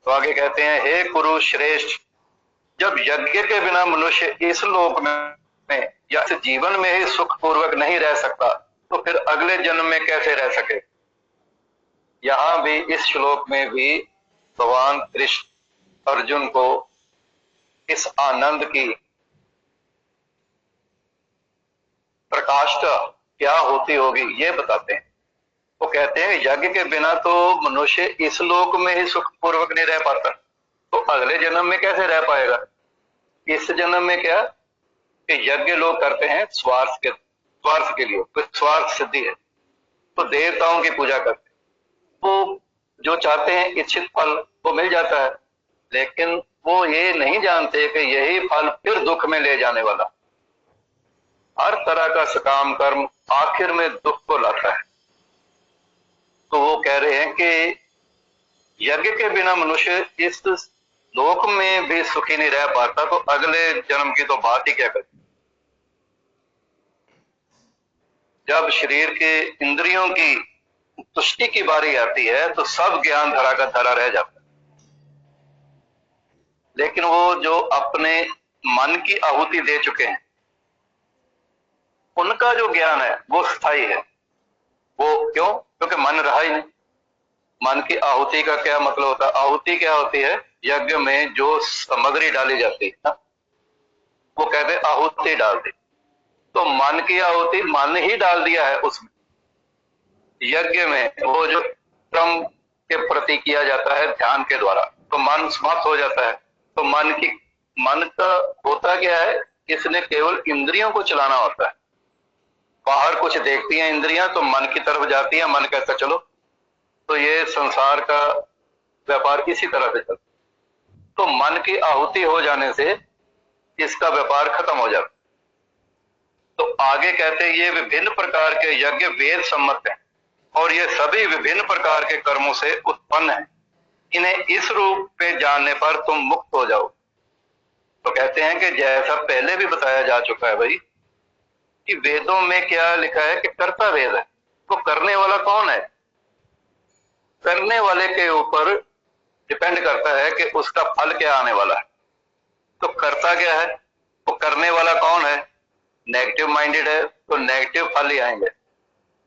तो आगे कहते हैं, हे कुरु श्रेष्ठ, जब यज्ञ के बिना मनुष्य इस लोक में या इस जीवन में ही सुख पूर्वक नहीं रह सकता तो फिर अगले जन्म में कैसे रह सके। यहां भी इस श्लोक में भी भगवान कृष्ण अर्जुन को इस आनंद की प्रकाष्ठा क्या होती होगी ये बताते हैं। वो कहते हैं यज्ञ के बिना तो मनुष्य इस लोक में ही सुख पूर्वक नहीं रह पाता, तो अगले जन्म में कैसे रह पाएगा। इस जन्म में क्या कि यज्ञ लोग करते हैं स्वार्थ के लिए, तो स्वार्थ सिद्धि है, तो देवताओं की पूजा करते हैं, वो जो चाहते हैं इच्छित फल वो मिल जाता है, लेकिन वो ये नहीं जानते कि यही फल फिर दुख में ले जाने वाला। हर तरह का सकाम कर्म आखिर में दुख को लाता है। तो वो कह रहे हैं कि यज्ञ के बिना मनुष्य इस लोक में भी सुखी नहीं रह पाता, तो अगले जन्म की तो बात ही क्या करें। जब शरीर के इंद्रियों की तुष्टि की बारी आती है तो सब ज्ञान धरा का धरा रह जाता है। लेकिन वो जो अपने मन की आहुति दे चुके हैं उनका जो ज्ञान है वो स्थायी है। वो क्यों? क्योंकि मन रहा ही नहीं। मन की आहुति का क्या मतलब होता है? आहुति क्या होती है? यज्ञ में जो सामग्री डाली जाती है ना, वो कहते आहुति डाल दी। तो मन की आहुति मन ही डाल दिया है उसमें। यज्ञ में वो जो क्रम के प्रति किया जाता है ध्यान के द्वारा, तो मन समाप्त हो जाता है। तो मन का होता क्या है, इसने केवल इंद्रियों को चलाना होता है। बाहर कुछ देखती हैं इंद्रियां तो मन की तरफ जाती है, मन कहता चलो। तो ये संसार का व्यापार इसी तरह से चलता। तो मन की आहुति हो जाने से इसका व्यापार खत्म हो जाता। तो आगे कहते हैं ये विभिन्न प्रकार के यज्ञ वेद सम्मत हैं और ये सभी विभिन्न प्रकार के कर्मों से उत्पन्न है। इन्हें इस रूप में जानने पर तुम मुक्त हो जाओ। तो कहते हैं कि जैसा पहले भी बताया जा चुका है भाई कि वेदों में क्या लिखा है कि कर्ता वेद है। तो करने वाला कौन है? करने वाले के ऊपर डिपेंड करता है कि उसका फल क्या आने वाला है। तो कर्ता क्या है? तो करने वाला कौन है? नेगेटिव माइंडेड है तो नेगेटिव फल ही आएंगे।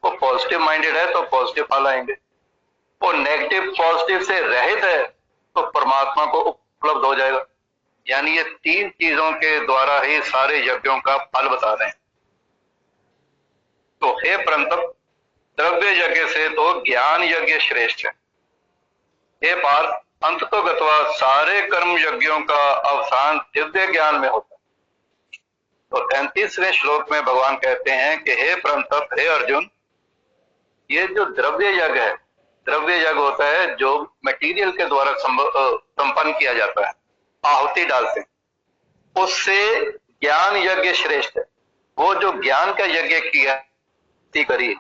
वो पॉजिटिव माइंडेड है तो पॉजिटिव फल आएंगे। वो नेगेटिव पॉजिटिव से रहित है तो परमात्मा को उपलब्ध हो जाएगा। यानी ये तीन चीजों के द्वारा ही सारे यज्ञों का फल बता रहे हैं। तो हे परंतप, द्रव्य यज्ञ से तो ज्ञान यज्ञ श्रेष्ठ है। हे पार्थ, अंत तो गत्वा सारे कर्म यज्ञों का अवसान दिव्य ज्ञान में होता है। तो 33वें श्लोक में भगवान कहते हैं कि हे परंतप, हे अर्जुन, ये जो द्रव्य यज्ञ है, द्रव्य यज्ञ होता है जो मटेरियल के द्वारा संपन्न किया जाता है, आहुति डालते हैं, उससे ज्ञान यज्ञ श्रेष्ठ है। वो जो ज्ञान का यज्ञ किया करी,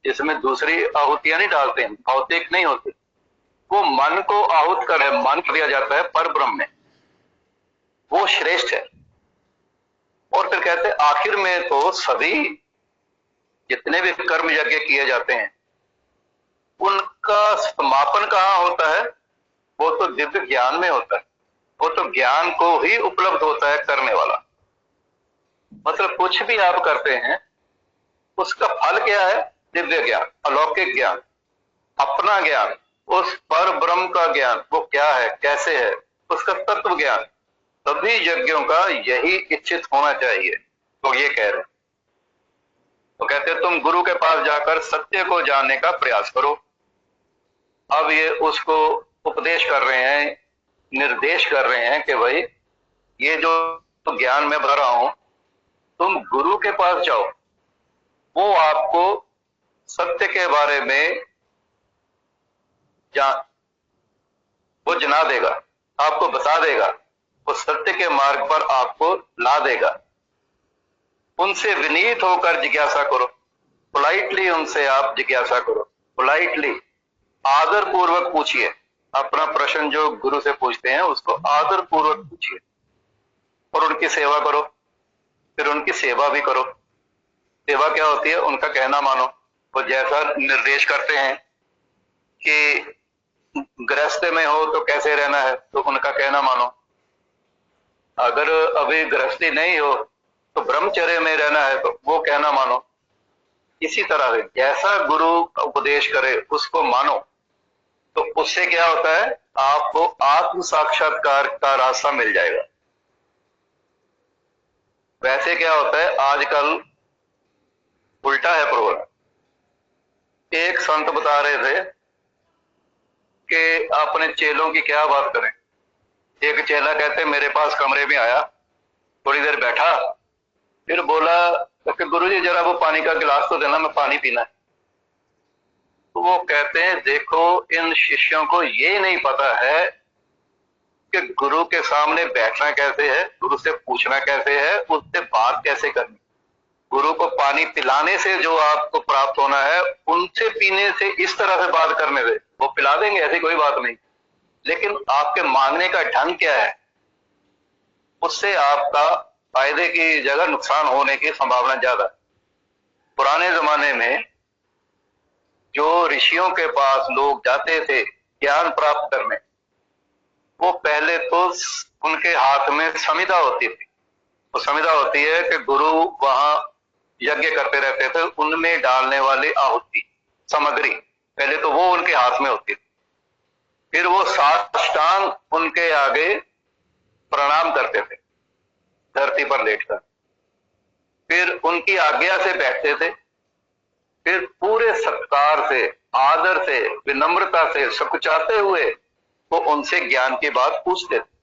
इसमें दूसरी आहुतियां नहीं डालते हैं, भौतिक नहीं होती। वो मन को आहुत कर, मन कर दिया जाता है पर ब्रह्म में, वो श्रेष्ठ है। और फिर कहते हैं आखिर में तो सभी जितने भी कर्म यज्ञ किए जाते हैं उनका समापन कहाँ होता है? वो तो दिव्य ज्ञान में होता है। वो तो ज्ञान को ही उपलब्ध होता है करने वाला। मतलब कुछ भी आप करते हैं उसका फल क्या है? दिव्य ज्ञान, अलौकिक ज्ञान, अपना ज्ञान, उस पर ब्रह्म का ज्ञान, वो क्या है, कैसे है, उसका तत्व ज्ञान। सभी यज्ञों का यही इच्छित होना चाहिए। तो ये कह रहे हैं। तो कहते हैं तुम गुरु के पास जाकर सत्य को जानने का प्रयास करो। अब ये उसको उपदेश कर रहे हैं, निर्देश कर रहे हैं कि भाई ये जो ज्ञान में भर रहा हूं, तुम गुरु के पास जाओ, वो आपको सत्य के बारे में वो जना देगा, आपको बता देगा, वो सत्य के मार्ग पर आपको ला देगा। उनसे विनीत होकर जिज्ञासा करो, पोलाइटली उनसे आप जिज्ञासा करो, पोलाइटली आदर पूर्वक पूछिए। अपना प्रश्न जो गुरु से पूछते हैं उसको आदर पूर्वक पूछिए और उनकी सेवा करो। फिर उनकी सेवा भी करो। सेवा क्या होती है? उनका कहना मानो। वो जैसा निर्देश करते हैं कि गृहस्थ में हो तो कैसे रहना है, तो उनका कहना मानो। अगर अभी गृहस्थी नहीं हो तो ब्रह्मचर्य में रहना है तो वो कहना मानो। इसी तरह से जैसा गुरु उपदेश करे उसको मानो। तो उससे क्या होता है? आपको आत्म साक्षात्कार का रास्ता मिल जाएगा। वैसे क्या होता है आजकल उल्टा है प्रोग्राम। एक संत बता रहे थे कि अपने चेलों की क्या बात करें। एक चेला कहते मेरे पास कमरे में आया, थोड़ी देर बैठा, फिर बोला कि गुरुजी जरा वो पानी का गिलास तो देना, मैं पानी पीना है। तो वो कहते हैं देखो इन शिष्यों को ये नहीं पता है कि गुरु के सामने बैठना कैसे है, गुरु से पूछना कैसे है, उससे बात कैसे करनी। गुरु को पानी पिलाने से जो आपको प्राप्त होना है, उनसे पीने से इस तरह से बात करने से वो पिला देंगे, ऐसी कोई बात नहीं। लेकिन आपके मांगने का ढंग क्या है, उससे आपका फायदे की जगह नुकसान होने की संभावना ज्यादा है। पुराने जमाने में जो ऋषियों के पास लोग जाते थे ज्ञान प्राप्त करने, वो पहले तो उनके हाथ में समिधा होती थी। वो समिधा होती है कि गुरु वहां यज्ञ करते रहते थे, उनमें डालने वाली आहुति सामग्री पहले तो वो उनके हाथ में होती थी। फिर वो साष्टांग उनके आगे प्रणाम करते थे। धरती पर लेटकर, फिर उनकी आज्ञा से बैठते थे, फिर पूरे सत्कार से, आदर से, विनम्रता से, सकुचाते हुए वो उनसे ज्ञान की बात पूछते थे।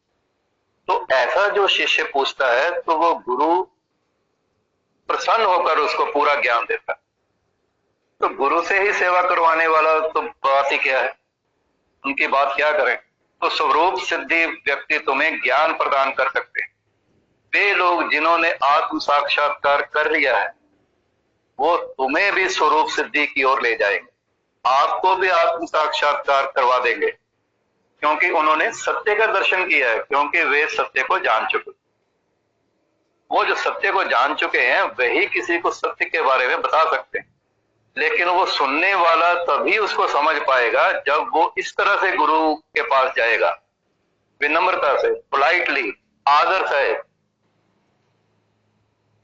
तो ऐसा जो शिष्य पूछता है तो वो गुरु प्रसन्न होकर उसको पूरा ज्ञान देता है। तो गुरु से ही सेवा करवाने वाला तो बात ही क्या है, उनकी बात क्या करें। तो स्वरूप सिद्धि व्यक्ति तुम्हें ज्ञान प्रदान कर सकते हैं। वे लोग जिन्होंने आत्म साक्षात्कार कर लिया है वो तुम्हें भी स्वरूप सिद्धि की ओर ले जाएंगे, आपको भी आत्म साक्षात्कार करवा देंगे, क्योंकि उन्होंने सत्य का दर्शन किया है, क्योंकि वे सत्य को जान चुके। वो जो सत्य को जान चुके हैं वही किसी को सत्य के बारे में बता सकते हैं, लेकिन वो सुनने वाला तभी उसको समझ पाएगा जब वो इस तरह से गुरु के पास जाएगा, विनम्रता से, पोलाइटली, आदर से,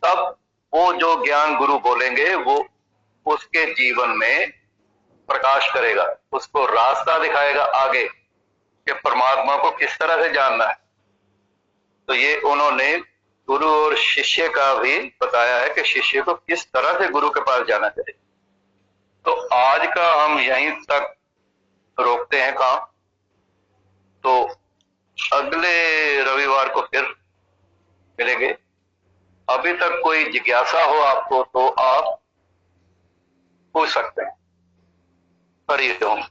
तब वो जो ज्ञान गुरु बोलेंगे वो उसके जीवन में प्रकाश करेगा, उसको रास्ता दिखाएगा आगे कि परमात्मा को किस तरह से जानना है। तो ये उन्होंने गुरु और शिष्य का भी बताया है कि शिष्य को किस तरह से गुरु के पास जाना चाहिए। तो आज का हम यहीं तक रोकते हैं काम, तो अगले रविवार को फिर मिलेंगे। अभी तक कोई जिज्ञासा हो आपको तो आप पूछ सकते हैं। हरिओम।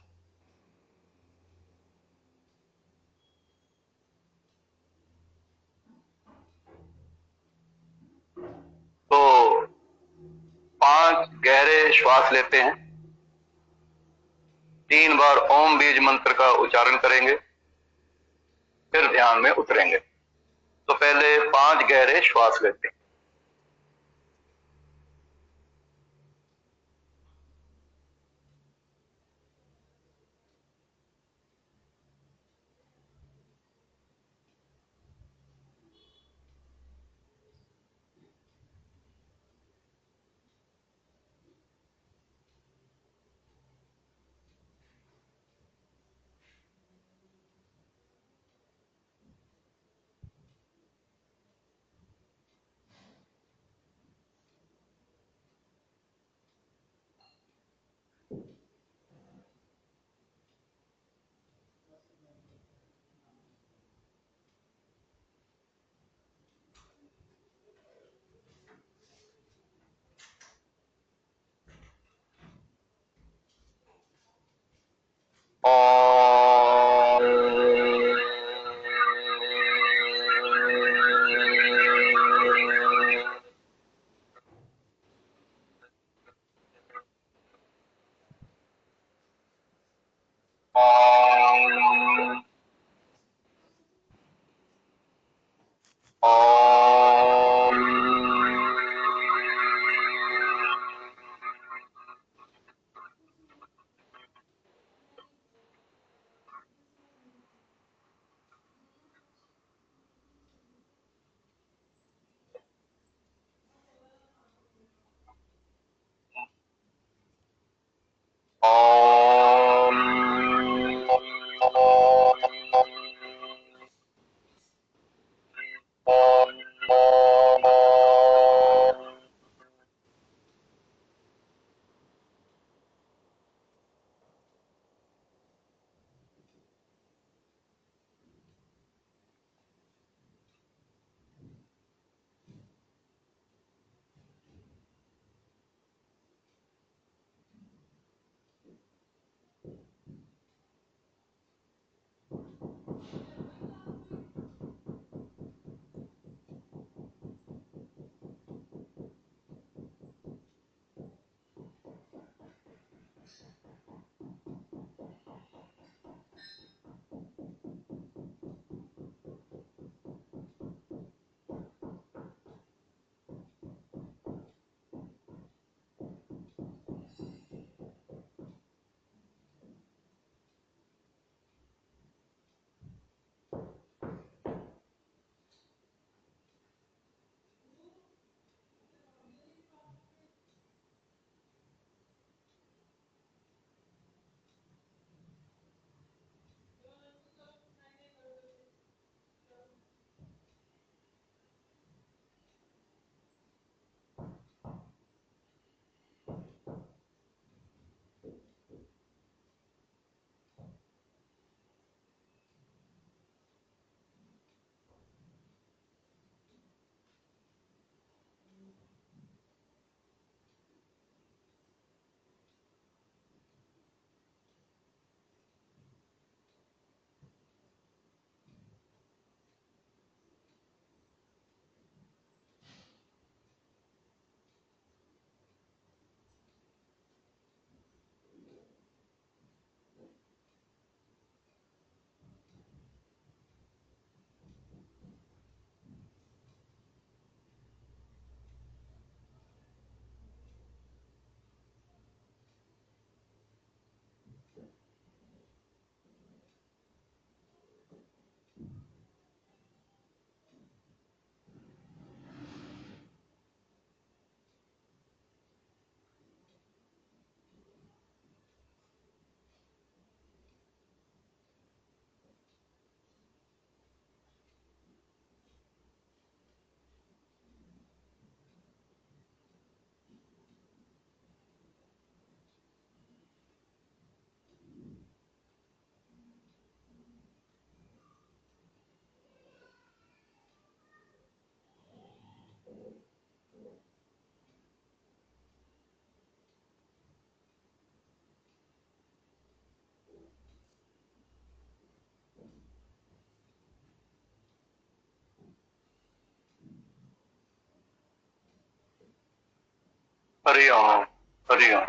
तो 5 गहरे श्वास लेते हैं, 3 बार ओम बीज मंत्र का उच्चारण करेंगे, फिर ध्यान में उतरेंगे। तो पहले 5 गहरे श्वास लेते हैं। हरि ओम, हरि ओम,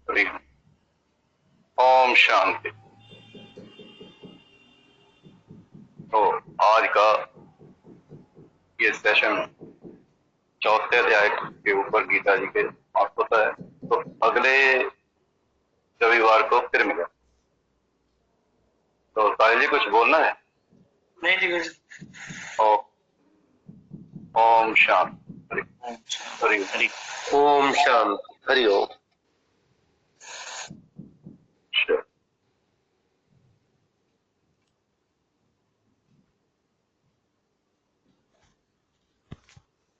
हरि ओम। ओम शांति। तो आज का ये सेशन चौथे अध्याय के ऊपर गीता जी के समाप्त होता है। तो अगले रविवार को फिर मिले। तो साहिल जी कुछ बोलना है? नहीं जी गुरुजी। ओम शांति। हरि अच्छा, हरि हरि ओम शांति, हरि ओम।